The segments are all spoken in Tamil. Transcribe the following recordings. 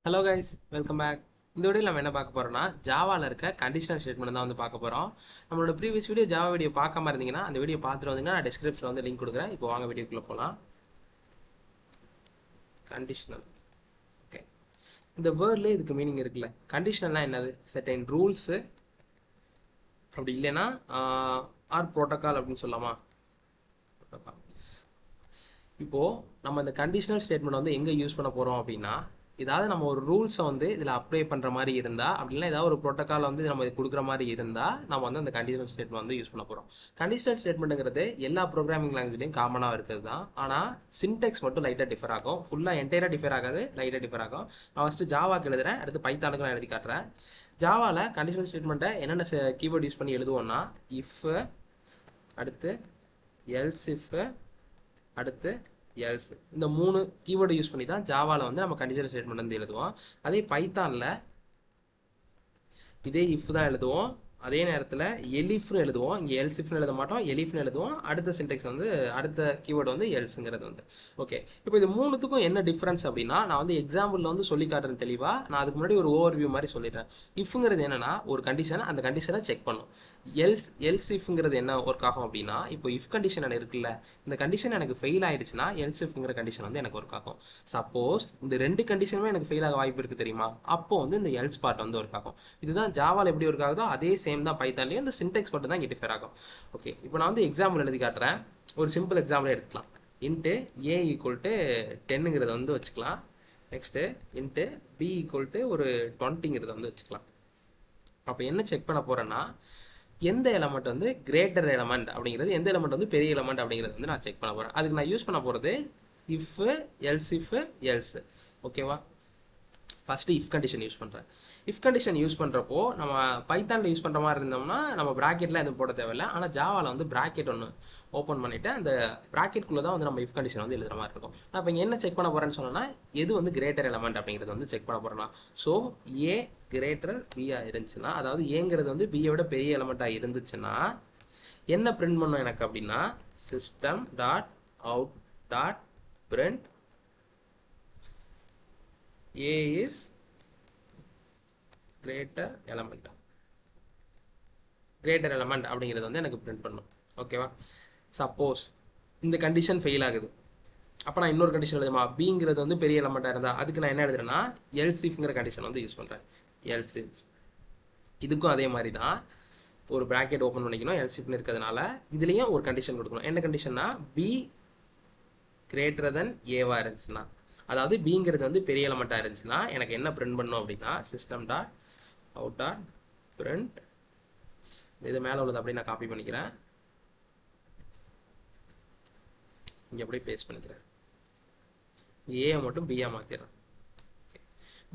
Hello guys, welcome back. இந்த வீடியோ நம்ம என்ன பார்க்க போறோம்னா ஜாவால இருக்க கண்டிஷனல் ஸ்டேட்மெண்ட் தான் வந்து பார்க்க போறோம். நம்மளோட ப்ரீவியஸ் வீடியோ ஜாவா வீடியோ பார்க்காம இருந்தீங்கன்னா அந்த வீடியோ பார்த்துட்டு வந்தீங்கன்னா நான் டிஸ்கிரிப்ஷனில் வந்து லிங்க் கொடுக்குறேன். இப்போ வாங்க வீடியோக்குள்ள போகலாம். கண்டிஷனல். ஓகே, இந்த வேர்ட்லேயே இதுக்கு மீனிங் இருக்குல்ல. கண்டிஷனல்னா என்னது? செர்டைன் ரூல்ஸு, அப்படி இல்லைன்னா ஆர் ப்ரோட்டோகால் அப்படின்னு சொல்லலாமா? இப்போ நம்ம இந்த கண்டிஷனல் ஸ்டேட்மெண்ட் வந்து எங்கே யூஸ் பண்ண போகிறோம் அப்படின்னா, ஏதாவது நம்ம ஒரு ரூல்ஸை வந்து இதில் அப்ளை பண்ணுற மாதிரி இருந்தால், அப்படின்னா ஏதாவது ஒரு ப்ரோட்டோக்கால் வந்து நம்ம கொடுக்குற மாதிரி இருந்தால் நம்ம வந்து அந்த கண்டிஷனல் ஸ்டேட்மெண்ட் வந்து யூஸ் பண்ண போகிறோம். கண்டிஷனல் ஸ்டேட்மெண்ட்டுங்கிறது எல்லா ப்ரோக்ராமிங் லாங்குவேஜ்லையும் காமனாக இருக்கிறது தான். ஆனால் சின்டெக்ஸ் மட்டும் லைட்டாக டிஃபர் ஆகும். ஃபுல்லாக என்டையராக டிஃபர் ஆகாது, லைட்டாக டிஃபர் ஆகும். நான் ஃபஸ்ட்டு ஜாவாக்கு எழுதுறேன், அடுத்து பைத்தானுக்கு நான் எழுதி காட்டுறேன். ஜாவாவில் கண்டிஷனல் ஸ்டேட்மெண்ட்டை என்னென்ன கீவேர்ட் யூஸ் பண்ணி எழுதுவோம்னா, இஃப், அடுத்து எல்ஸ் இஃப், அடுத்து எல்ஸ், இந்த 3 கீவேர்டு யூஸ் பண்ணி தான் ஜாவாவில் வந்து நம்ம கண்டிஷனல் ஸ்டேட்மெண்ட் வந்து எழுதுவோம். அதே பைத்தானில் இதே இஃப் தான் எழுதுவோம். அதே நேரத்தில் எலிஃப்னு எழுதுவோம். இங்கே எல்சிஃப்னு எழுத மாட்டோம், எலிஃப்னு எழுதுவோம். அடுத்த சின்டெக்ஸ் வந்து அடுத்த கீவேர்டு வந்து எல்ஸுங்கிறது வந்து. ஓகே, இப்போ இது மூணுத்துக்கும் என்ன டிஃப்ரென்ஸ் அப்படின்னா, நான் வந்து எக்ஸாம்பிளில் வந்து சொல்லி காட்டுறேன் தெளிவாக. நான் அதுக்கு முன்னாடி ஒரு ஓவர்வியூ மாதிரி சொல்லிடுறேன். இஃப்ங்கிறது என்னன்னா, ஒரு கண்டிஷன், அந்த கண்டிஷனை செக் பண்ணும். எல்ஸ் இஃப்ங்கிறது என்ன ஒர்க் ஆகும் அப்படின்னா, இப்போ இஃப் கண்டிஷன் இருக்குல்ல, இந்த கண்டிஷன் எனக்கு ஃபெயில் ஆயிடுச்சுன்னா எல்ஸ் இஃப்ங்கிற கண்டிஷன் வந்து எனக்கு ஒர்க் ஆகும். சப்போஸ் இந்த ரெண்டு கண்டிஷனுமே எனக்கு ஃபெயில் ஆக வாய்ப்பு இருக்குது தெரியுமா, அப்போ வந்து இந்த எல்ஸ் பார்ட் வந்து ஒர்க் ஆகும். இதுதான் ஜாவால் எப்படி ஒர்க் ஆகுதோ அதே சேம் தான் பைத்தான்லேயும். இந்த சின்டெக்ஸ் மட்டும் தான் இங்கே டிஃபர் ஆகும். ஓகே, இப்போ நான் வந்து எக்ஸாம்பிள் எழுதி காட்டுறேன். ஒரு சிம்பிள் எக்ஸாம்பிள் எடுத்துக்கலாம். இன்ட்டு ஏ ஈக்குவல் டு 10ங்கிறத வந்து வச்சுக்கலாம். Next int b equal to ஒரு 20ங்கிறத வந்து வச்சுக்கலாம். அப்போ என்ன செக் பண்ண போகிறேன்னா, எந்த எலமெண்ட் வந்து கிரேட்டர் எலமெண்ட் அப்படிங்கிறது, எந்த எலமெண்ட் வந்து பெரிய எலமெண்ட் அப்படிங்கிறது வந்து நான் செக் பண்ண போகிறேன். அதுக்கு நான் யூஸ் பண்ண போகிறது இஃப், எல்ஸ் இஃப், எல்ஸ். ஓகேவா? ஃபஸ்ட்டு இஃப் கண்டிஷன் யூஸ் பண்ணுறேன். இஃப் கண்டிஷன் யூஸ் பண்ணுறப்போ நம்ம பைத்தானில் யூஸ் பண்ணுற மாதிரி இருந்தோம்னா நம்ம ப்ராக்கெட்லாம் எதுவும் போட தேவையில்லை. ஆனால் ஜாவாவில் வந்து ப்ராக்கெட் ஒன்று ஓப்பன் பண்ணிவிட்டு அந்த ப்ராக்கெட்குள்ளே தான் வந்து நம்ம இஃப் கண்டிஷன் வந்து எழுதுகிற மாதிரி இருக்கும். நான் இப்போ இங்கே என்ன செக் பண்ண போகிறேன்னு சொன்னேன்னா, எது வந்து கிரேட்டர் எலமெண்ட் அப்படிங்கிறது வந்து செக் பண்ண போகிறேன்னா, ஸோ ஏ கிரேட்டர் பியாக இருந்துச்சுன்னா, அதாவது ஏங்கிறது வந்து பியை விட பெரிய எலமெண்ட்டாக இருந்துச்சுன்னா என்ன பிரிண்ட் பண்ணும் எனக்கு அப்படின்னா, system dot out dot print A is greater element. greater element அப்படிங்கிறது வந்து எனக்கு பிரிண்ட் பண்ணும். ஓகேவா? சப்போஸ் இந்த கண்டிஷன் ஃபெயில் ஆகுது, அப்போ நான் இன்னொரு கண்டிஷன் எழுதுமா, பிங்கிறது வந்து பெரிய எலமெண்ட்டாக இருந்தால் அதுக்கு நான் என்ன எழுதுறேன்னா எல்ஸ் இஃப்ங்கிற கண்டிஷன் வந்து யூஸ் பண்ணுறேன். Else if. இதுக்கும் அதே மாதிரி தான் ஒரு ப்ராக்கெட் ஓப்பன் பண்ணிக்கணும். எல்ஸ் இஃப்னு இருக்கிறதுனால இதுலேயும் ஒரு கண்டிஷன் கொடுக்கணும். என்ன கண்டிஷன்னா, பி கிரேட்டர் தென் ஏவாக இருந்துச்சுன்னா, அதாவது பிங்கிறது வந்து பெரிய எலமெண்ட்டாக இருந்துச்சுன்னா எனக்கு என்ன பிரிண்ட் பண்ணணும் அப்படின்னா, system dot out dot print, இது மேலே உள்ளது அப்படியே நான் காப்பி பண்ணிக்கிறேன், இங்கே அப்படியே பேஸ்ட் பண்ணிக்கிறேன், ஏ மட்டும் பியா மாற்றிடுறேன்.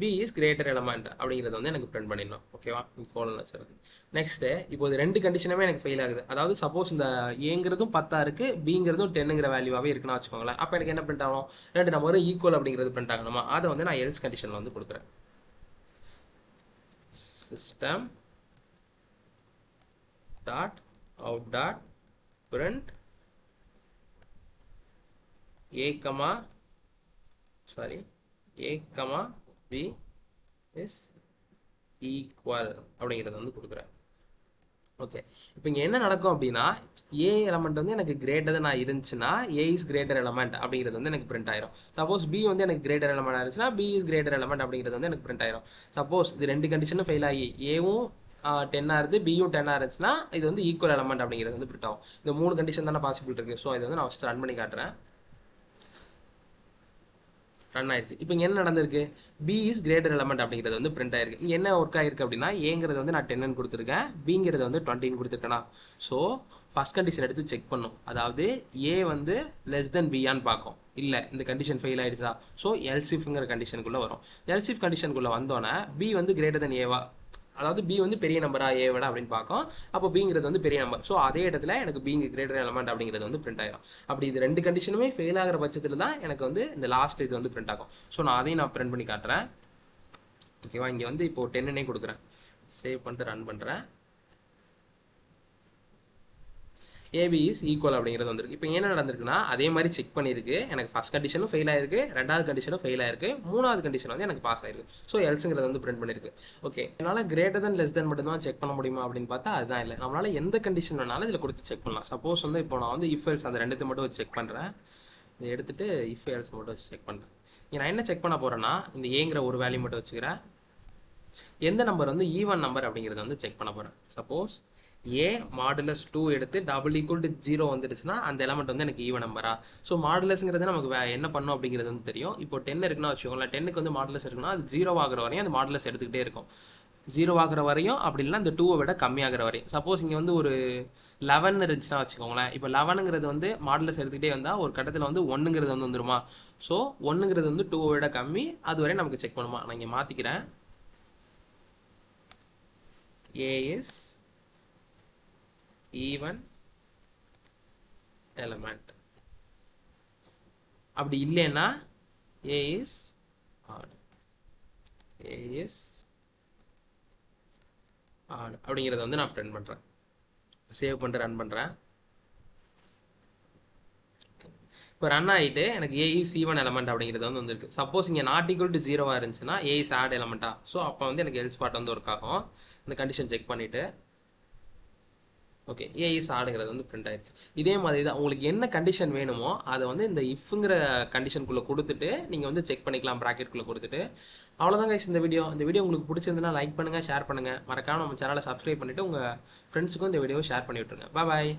பி இஸ் கிரேட்டர் எலமெண்ட் அப்படிங்கிறது வந்து எனக்கு பிரிண்ட் பண்ணிடணும். ஓகேவா? கோலன் வச்சுருது. நெக்ஸ்ட்டு இப்போ இது ரெண்டு கண்டிஷனுமே எனக்கு ஃபெயில் ஆகுது. அதாவது சப்போஸ் இந்த ஏங்கிறதும் 10 இருக்குது, பிங்கிறதும் 10ங்கிற வேல்யூவாகவே இருக்குன்னு வச்சுக்கோங்களேன். அப்போ எனக்கு என்ன பிரிண்ட் ஆகும், ரெண்டு நம்ம ஒரு ஈக்குவல் அப்படிங்கிறது பிரிண்ட் ஆகணுமா, அதை வந்து நான் எல்ஸ் கண்டிஷனில் வந்து கொடுக்குறேன். System dot out dot print a comma b is equal அப்படிங்கிறத வந்து கொடுக்குறேன். ஓகே, இப்போ இங்கே என்ன நடக்கும் அப்படின்னா, ஏ எலமெண்ட் வந்து எனக்கு கிரேட்டர் தான் இருந்துச்சுன்னா ஏ இஸ் கிரேட்டர் எலமெண்ட் அப்படிங்கிறது வந்து எனக்கு பிரிண்ட் ஆயிரும். சப்போஸ் பி வந்து எனக்கு கிரேட்டர் எலமெண்ட் இருந்துச்சுன்னா பி இஸ் கிரேட்டர் எலமெண்ட் அப்படிங்கிறது வந்து எனக்கு பிரிண்ட் ஆயிரும். சப்போஸ் இது ரெண்டு கண்டிஷனும் ஃபெயில் ஆகி ஏவும் 10 இருந்து பியும் 10 இருந்துச்சுன்னா இது வந்து ஈக்குவல் எலமெண்ட் அப்படிங்கிறது வந்து பிரிண்ட் ஆகும். இந்த 3 கண்டிஷன் தானே பாசிபிள் இருக்குது. ஸோ இதை வந்து நான் ஃபஸ்ட்டு ரன் பண்ணி காட்டுறேன். ரன் ஆயிடுச்சு. இப்போ இங்கே என்ன நடந்திருக்கு, பி இஸ் கிரேட்டர் எலமெண்ட் அப்படிங்கிறது வந்து பிரிண்ட் ஆயிருக்கு. இங்கே என்ன ஒர்க் ஆயிருக்கு அப்படின்னா, ஏங்கிறது வந்து நான் 10 கொடுத்துருக்கேன், பிங்கிறது வந்து 20 கொடுத்துருக்கேனா. ஸோ ஃபர்ஸ்ட் கண்டிஷன் எடுத்து செக் பண்ணும். அதாவது ஏ வந்து லெஸ் தென் பியான்னு பார்க்கும். இல்லை, இந்த கண்டிஷன் ஃபெயில் ஆயிடுச்சா, ஸோ எல்சிஃப்ங்கிற கண்டிஷனுக்குள்ளே வரும். எல்சிஃப் கண்டிஷனுக்குள்ளே வந்தோன்னே பி வந்து கிரேட்டர் தென் ஏவா, அதாவது பி வந்து பெரிய நம்பரா ஏ விட அப்படின்னு பார்க்கும். அப்போ பிங்கிறது வந்து பெரிய நம்பர். ஸோ அதே இடத்துல எனக்கு பிங் கிரேட்டர் எலமெண்ட் அப்படிங்கிறது வந்து பிரிண்ட் ஆயிரும். அப்படி இது ரெண்டு கண்டிஷனுமே ஃபெயில் ஆகிற பட்சத்தில் தான் எனக்கு வந்து இந்த லாஸ்ட் இது வந்து பிரிண்ட் ஆகும். ஸோ நான் அதையும் நான் பிரிண்ட் பண்ணி காட்டுறேன். ஓகேவா? இங்கே வந்து இப்போ 10னே கொடுக்குறேன், சேவ் பண்ணிட்டு ரன் பண்ணுறேன். ஏபி இஸ் ஈக்குவல் அப்படிங்கிறது வந்திருக்கு. இப்போ என்ன நடந்திருக்குன்னா அதே மாதிரி செக் பண்ணியிருக்கு. எனக்கு ஃபர்ஸ்ட் கண்டிஷனும் ஃபெயில் ஆயிருக்கு, ரெண்டாவது கண்டிஷனும் ஃபெயில் ஆயிருக்கு, மூணாவது கண்டிஷன் வந்து எனக்கு பாஸ் ஆயிருக்கு. ஸோ எல்ஸுங்கிறது வந்து பிரிண்ட் பண்ணியிருக்கு. ஓகே, என்னால் கிரேட்டர் தன் லெஸ் தென் மட்டும் தான் செக் பண்ண முடியுமா அப்படின்னு பார்த்தா அதுதான் இல்லை. நம்மளால எந்த கண்டிஷன் வேணாலும் இதில் கொடுத்து செக் பண்ணலாம். சப்போஸ் வந்து இப்போ நான் வந்து இஃப் எல்ஸ் அந்த ரெண்டுத்தை மட்டும் வச்சு செக் பண்ணுறேன். இதை எடுத்துட்டு இஃப் எல்ஸ் மட்டும் வச்சு செக் பண்ணுறேன். நான் என்ன செக் பண்ண போகிறேன்னா இந்த ஏங்கிற ஒரு வேல்யூ மட்டும் வச்சுக்கிறேன். எந்த நம்பர் வந்து ஈவன் நம்பர் அப்படிங்கிறத வந்து செக் பண்ண போகிறேன். சப்போஸ் ஏ மாடுலஸ் 2 எடுத்து டபுள் ஈக்குவல் டு 0 வந்துடுச்சுன்னா அந்த எலமெண்ட் வந்து எனக்கு ஈவன் நம்பரா. ஸோ மாடுலஸ்ங்கிறது நமக்கு என்ன பண்ணும் அப்படிங்கிறது வந்து தெரியும். இப்போ 10 இருக்குன்னா வச்சுக்கோங்களேன், 10க்கு வந்து மாடுலஸ் இருக்குன்னா அது 0 ஆகிற வரையும் அந்த மாடுலஸ் எடுத்துக்கிட்டே இருக்கும். 0 ஆகிற வரையும், அப்படி இல்லைன்னா இந்த 2வை விட கம்மியாகிற வரையும். சப்போஸ் இங்கே வந்து ஒரு 11 இருந்துச்சுன்னா வச்சுக்கோங்களேன், இப்போ 11ங்கிறது வந்து மாடுலஸ் எடுத்துக்கிட்டே வந்தால் ஒரு கட்டத்தில் வந்து 1ங்கிறது வந்து வந்துருமா. ஸோ 1ங்கிறது வந்து 2வை விட கம்மி, அது வரையும் நமக்கு செக் பண்ணுமா. நான் இங்கே மாற்றிக்கிறேன். A is even element. அப்படி இல்லைன்னா A is odd. A is odd அப்படிங்கிறத வந்து நான் பிரிண்ட் பண்ணுறேன். சேவ் பண்ணிட்டு ரன் பண்ணுறேன். இப்போ ரன் ஆகிட்டு எனக்கு A is even element அப்படிங்கிறது வந்து வந்துருக்கு. சப்போஸ் இங்கே நாட் ஈக்குவல் டு 0 இருந்துச்சுன்னா A is odd element. So அப்போ வந்து எனக்கு எல்ஸ் பார்ட் வந்து ஒர்க் ஆகும். இந்த கண்டிஷன் செக் பண்ணிவிட்டு ஓகே ஏ இஸ் ஆடுங்கிறது வந்து பிரிண்ட் ஆயிடுச்சு. இதே மாதிரி தான் உங்களுக்கு என்ன கண்டிஷன் வேணுமோ அதை வந்து இந்த இஃப்ங்கிற கண்டிஷனுக்குள்ளே கொடுத்துட்டு நீங்கள் வந்து செக் பண்ணிக்கலாம், ப்ராக்கெட்டுக்குள்ளே கொடுத்துட்டு. அவ்வளோதான் கைஸ் இந்த வீடியோ. இந்த வீடியோ உங்களுக்கு பிடிச்சிருந்துன்னா லைக் பண்ணுங்கள், ஷேர் பண்ணுங்கள். மறக்காம நம்ம சேனலை சப்ஸ்கிரைப் பண்ணிவிட்டு உங்கள் ஃப்ரெண்ட்ஸுக்கும் இந்த வீடியோவை ஷேர் பண்ணி விட்டுருங்க. பாய்.